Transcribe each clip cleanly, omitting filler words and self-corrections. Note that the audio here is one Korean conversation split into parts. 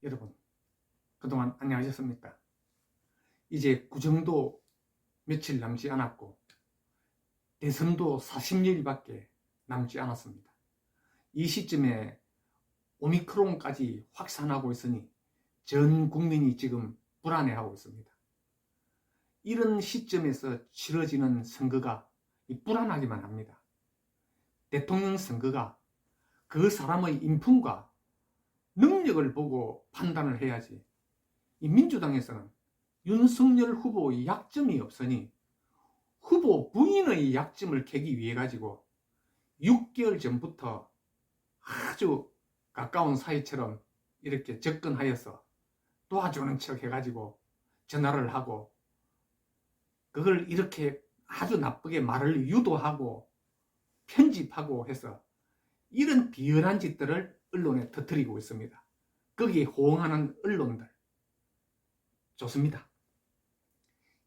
여러분, 그동안 안녕하셨습니까? 이제 구정도 며칠 남지 않았고 대선도 40일밖에 남지 않았습니다. 이 시점에 오미크론까지 확산하고 있으니 전 국민이 지금 불안해하고 있습니다. 이런 시점에서 치러지는 선거가 불안하기만 합니다. 대통령 선거가 그 사람의 인품과 능력을 보고 판단을 해야지, 이 민주당에서는 윤석열 후보의 약점이 없으니 후보 부인의 약점을 캐기 위해 가지고 6개월 전부터 아주 가까운 사이처럼 이렇게 접근하여서 도와주는 척 해가지고 전화를 하고 그걸 이렇게 아주 나쁘게 말을 유도하고 편집하고 해서 이런 비열한 짓들을 언론에 터뜨리고 있습니다. 거기에 호응하는 언론들 좋습니다.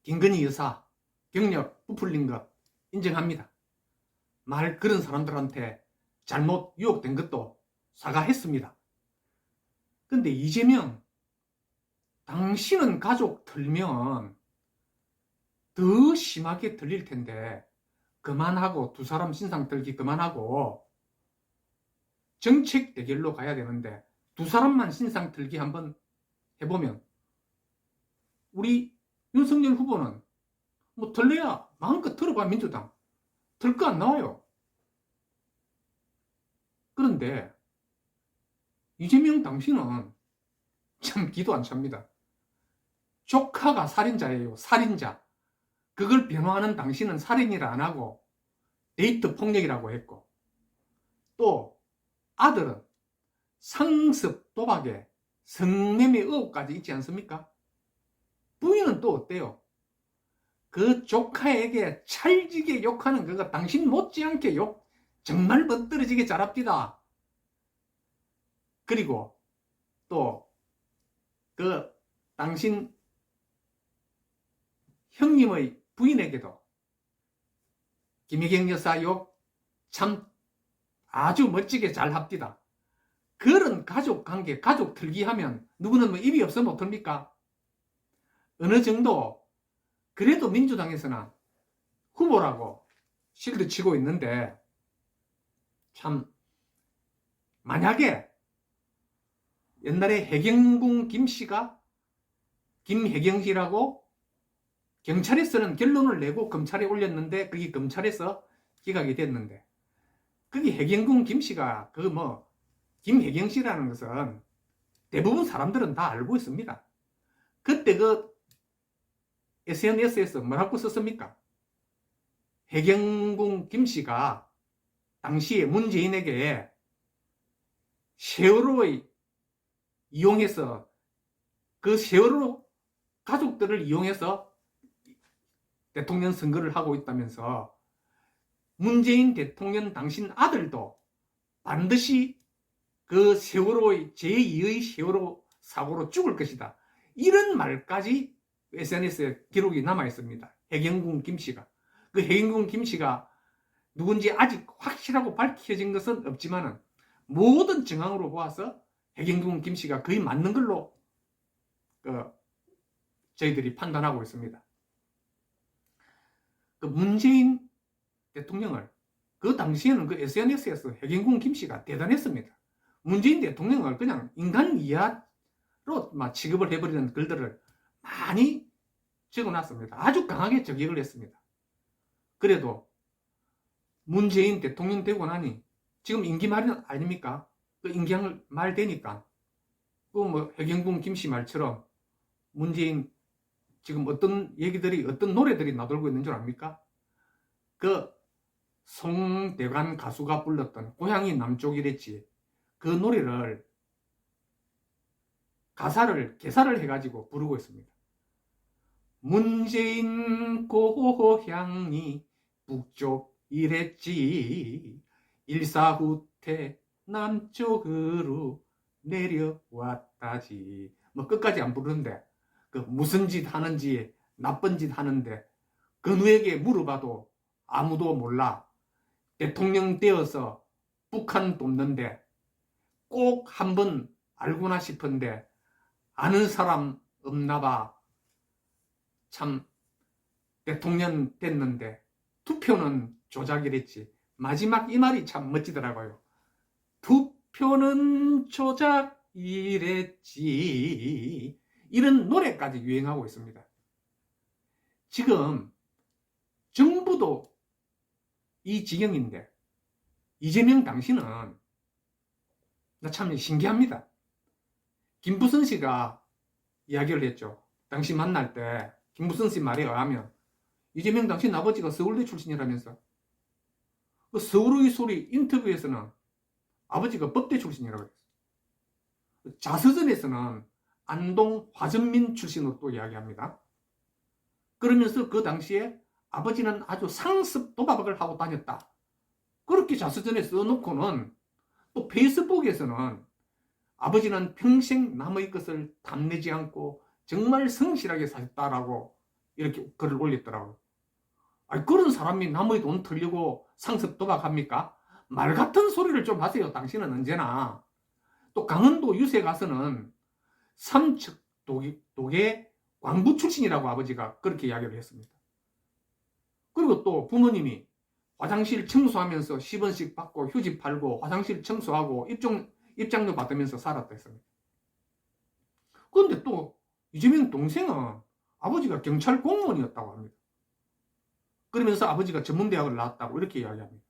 김건희 여사 경력 부풀린 것 인정합니다. 말 그런 사람들한테 잘못 유혹된 것도 사과했습니다. 근데 이재명, 당신은 가족 들면 더 심하게 들릴 텐데 그만하고, 두 사람 신상 들기 그만하고 정책 대결로 가야 되는데 두 사람만 신상 들기 한번 해보면 우리 윤석열 후보는 뭐 들려야 마음껏 들어봐. 민주당 들 거 안 나와요. 그런데 이재명 당신은 참 기도 안 찹니다. 조카가 살인자예요. 살인자. 그걸 변호하는 당신은 살인이라 안 하고 데이트 폭력이라고 했고, 또 아들은 상습 도박에 성매매 의혹까지 있지 않습니까? 부인은 또 어때요? 그 조카에게 찰지게 욕하는 그거 당신 못지않게 욕 정말 멋들어지게 잘합디다. 그리고 또 그 당신 형님의 부인에게도 김혜경 여사 욕 참 아주 멋지게 잘 합디다. 그런 가족 관계, 가족 들기하면 누구는 뭐 입이 없어 못 듭니까? 어느 정도 그래도 민주당에서는 후보라고 실드 치고 있는데, 참 만약에 옛날에 해경궁 김씨가 김혜경 씨라고 경찰에서는 결론을 내고 검찰에 올렸는데 그게 검찰에서 기각이 됐는데, 그게 해경궁 김씨가 그 뭐 김혜경 씨라는 것은 대부분 사람들은 다 알고 있습니다. 그때 그 SNS에서 뭐라고 썼습니까? 해경궁 김씨가 당시에 문재인에게 세월호의 이용해서 그 세월호 가족들을 이용해서 대통령 선거를 하고 있다면서 문재인 대통령 당신 아들도 반드시 그 세월호의 제2의 세월호 사고로 죽을 것이다. 이런 말까지 SNS에 기록이 남아 있습니다. 해경궁 김씨가. 그 해경궁 김씨가 누군지 아직 확실하고 밝혀진 것은 없지만은 모든 정황으로 보아서 해경궁 김씨가 거의 맞는 걸로 저희들이 판단하고 있습니다. 그 문재인 대통령을 그 당시에는 그 SNS에서 해경궁 김씨가 대단했습니다. 문재인 대통령을 그냥 인간 이하로 막 취급을 해버리는 글들을 많이 적어놨습니다. 아주 강하게 저격을 했습니다. 그래도 문재인 대통령 되고 나니 지금 임기 말 아닙니까? 그 임기 말 되니까 그 뭐 해경궁 김씨 말처럼 문재인 지금 어떤 얘기들이, 어떤 노래들이 나돌고 있는 줄 압니까? 그 송대관 가수가 불렀던 고향이 남쪽이랬지, 그 노래를 개사를 해가지고 부르고 있습니다. 문재인 고향이 북쪽이랬지, 일사후퇴 남쪽으로 내려왔다지. 뭐 끝까지 안 부르는데 그 무슨 짓 하는지, 나쁜 짓 하는데 그 누에게 물어봐도 아무도 몰라. 대통령 되어서 북한 돕는데 꼭 한번 알고나 싶은데 아는 사람 없나 봐. 참 대통령 됐는데 투표는 조작이랬지. 마지막 이 말이 참 멋지더라고요. 투표는 조작이랬지. 이런 노래까지 유행하고 있습니다. 지금 정부도 이 지경인데 이재명 당신은 나 참 신기합니다. 김부선 씨가 이야기를 했죠. 당시 만날 때 김부선 씨 말에 의하면 이재명 당신 아버지가 서울대 출신이라면서 그 서울의 소리 인터뷰에서는 아버지가 법대 출신이라고 했어요. 자서전에서는 안동 화전민 출신으로 또 이야기합니다. 그러면서 그 당시에 아버지는 아주 상습 도박을 하고 다녔다. 그렇게 자서전에 써놓고는 또 페이스북에서는 아버지는 평생 남의 것을 탐내지 않고 정말 성실하게 사셨다라고 이렇게 글을 올렸더라고요. 아니, 그런 사람이 남의 돈 털려고 상습 도박합니까? 말 같은 소리를 좀 하세요. 당신은 언제나. 또 강원도 유세 가서는 삼척 독의 광부 출신이라고 아버지가 그렇게 이야기를 했습니다. 그리고 또 부모님이 화장실 청소하면서 10원씩 받고 휴지 팔고 화장실 청소하고 입장료 받으면서 살았다 했습니다. 그런데 또 이재명 동생은 아버지가 경찰 공무원이었다고 합니다. 그러면서 아버지가 전문대학을 나왔다고 이렇게 이야기합니다.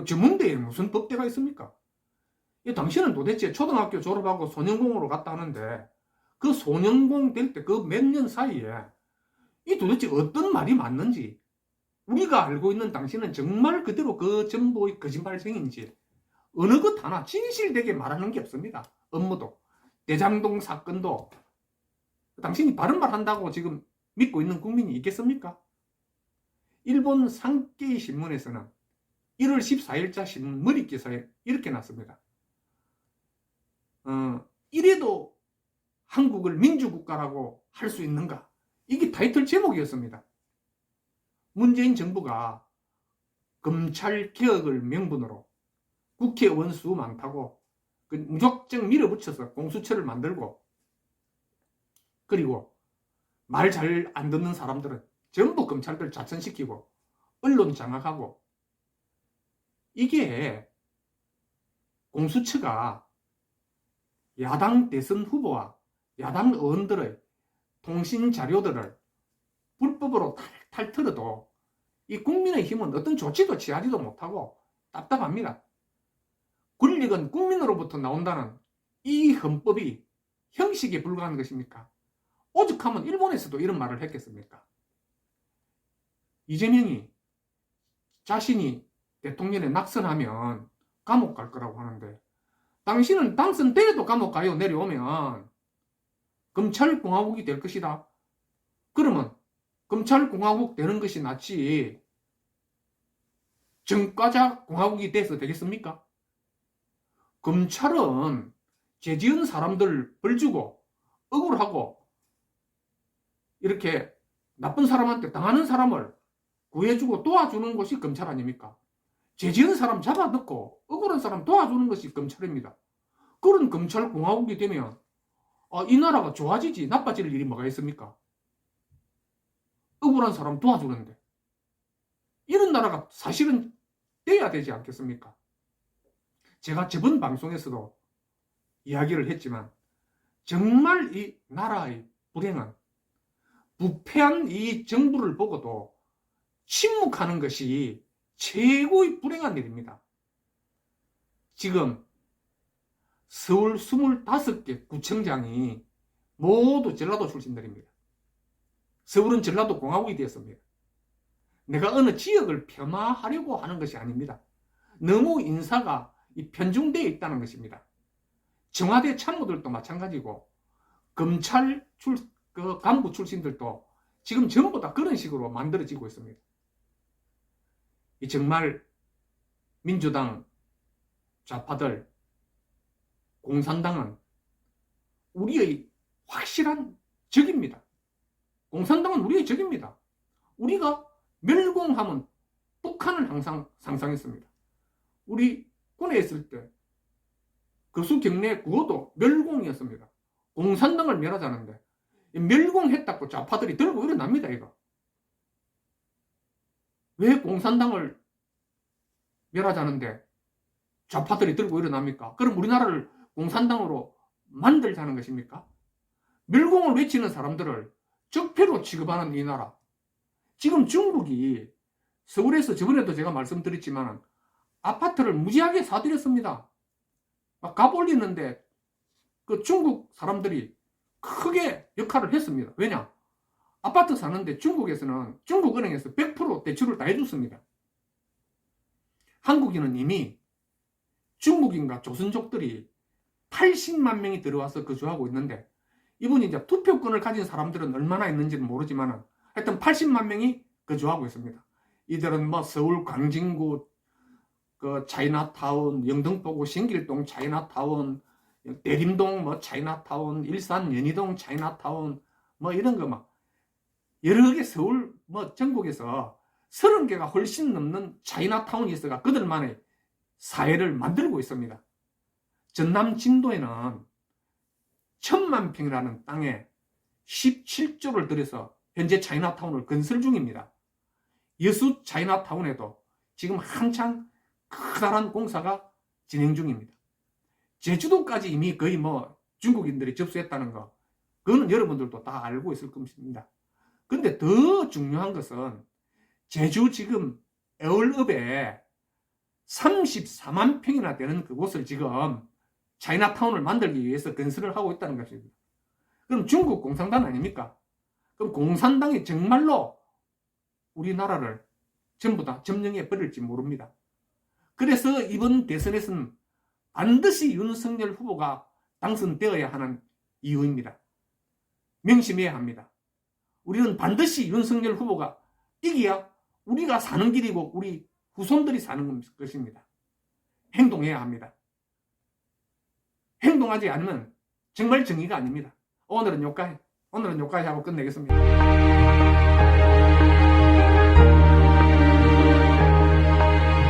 전문대에 무슨 법대가 있습니까? 당신은 도대체 초등학교 졸업하고 소년공으로 갔다 하는데 그 소년공 될 때 그 몇 년 사이에 이 도대체 어떤 말이 맞는지, 우리가 알고 있는 당신은 정말 그대로 그 정보의 거짓말쟁인지 어느 것 하나 진실되게 말하는 게 없습니다. 업무도 대장동 사건도 당신이 바른 말 한다고 지금 믿고 있는 국민이 있겠습니까? 일본 산케이 신문에서는 1월 14일자 신문 머리 기사에 이렇게 났습니다. 이래도 한국을 민주국가라고 할 수 있는가? 이게 타이틀 제목이었습니다. 문재인 정부가 검찰 개혁을 명분으로 국회의원 수 많다고 무작정 밀어붙여서 공수처를 만들고, 그리고 말 잘 안 듣는 사람들은 전부 검찰들 자천시키고 언론 장악하고, 이게 공수처가 야당 대선 후보와 야당 의원들의 통신 자료들을 불법으로 탈탈 털어도 이 국민의힘은 어떤 조치도 취하지도 못하고 답답합니다. 권력은 국민으로부터 나온다는 이 헌법이 형식에 불과한 것입니까? 오죽하면 일본에서도 이런 말을 했겠습니까? 이재명이 자신이 대통령에 낙선하면 감옥 갈 거라고 하는데, 당신은 당선돼도 감옥 가요. 내려오면 검찰공화국이 될 것이다. 그러면 검찰공화국 되는 것이 낫지 정과자공화국이 돼서 되겠습니까? 검찰은 죄 지은 사람들 벌 주고 억울하고 이렇게 나쁜 사람한테 당하는 사람을 구해주고 도와주는 것이 검찰 아닙니까? 죄 지은 사람 잡아넣고 억울한 사람 도와주는 것이 검찰입니다. 그런 검찰공화국이 되면 이 나라가 좋아지지 나빠질 일이 뭐가 있습니까? 억울한 사람 도와주는데. 이런 나라가 사실은 돼야 되지 않겠습니까? 제가 저번 방송에서도 이야기를 했지만 정말 이 나라의 불행은 부패한 이 정부를 보고도 침묵하는 것이 최고의 불행한 일입니다. 지금 서울 25개 구청장이 모두 전라도 출신들입니다. 서울은 전라도 공화국이 되었습니다. 내가 어느 지역을 폄하하려고 하는 것이 아닙니다. 너무 인사가 편중되어 있다는 것입니다. 청와대 참모들도 마찬가지고 검찰 간부 출신들도 지금 전부 다 그런 식으로 만들어지고 있습니다. 정말 민주당 좌파들, 공산당은 우리의 확실한 적입니다. 공산당은 우리의 적입니다. 우리가 멸공하면 북한은 항상 상상했습니다. 우리 군에 있을 때 거수 경례 구호도 멸공이었습니다. 공산당을 멸하자는데 멸공했다고 좌파들이 들고 일어납니다. 이거 왜 공산당을 멸하자는데 좌파들이 들고 일어납니까? 그럼 우리나라를 공산당으로 만들자는 것입니까? 멸공을 외치는 사람들을 적폐로 취급하는 이 나라. 지금 중국이 서울에서 저번에도 제가 말씀드렸지만 아파트를 무지하게 사들였습니다. 막 값 올리는데 그 중국 사람들이 크게 역할을 했습니다. 왜냐? 아파트 사는데 중국에서는 중국은행에서 100% 대출을 다 해줬습니다. 한국인은 이미 중국인과 조선족들이 80만 명이 들어와서 거주하고 있는데 이분이 이제 투표권을 가진 사람들은 얼마나 있는지는 모르지만 하여튼 80만 명이 거주하고 있습니다. 이들은 뭐 서울 광진구 그 차이나타운, 영등포구 신길동 차이나타운, 대림동 뭐 차이나타운, 일산 연희동 차이나타운 뭐 이런 거 막 여러 개 서울 뭐 전국에서 30개가 훨씬 넘는 차이나타운이 있어가 그들만의 사회를 만들고 있습니다. 전남 진도에는 1000만 평이라는 땅에 17조를 들여서 현재 차이나타운을 건설 중입니다. 여수 차이나타운에도 지금 한창 커다란 공사가 진행 중입니다. 제주도까지 이미 거의 뭐 중국인들이 접수했다는 거, 그거는 여러분들도 다 알고 있을 겁니다. 근데 더 중요한 것은 제주 지금 애월읍에 34만 평이나 되는 그곳을 지금 차이나타운을 만들기 위해서 건설을 하고 있다는 것입니다. 그럼 중국 공산당 아닙니까? 그럼 공산당이 정말로 우리나라를 전부 다 점령해 버릴지 모릅니다. 그래서 이번 대선에서는 반드시 윤석열 후보가 당선되어야 하는 이유입니다. 명심해야 합니다. 우리는 반드시 윤석열 후보가 이겨야 우리가 사는 길이고 우리 후손들이 사는 것입니다. 행동해야 합니다. 행동하지 않으면 정말 정의가 아닙니다. 오늘은 여기까지 하고 끝내겠습니다.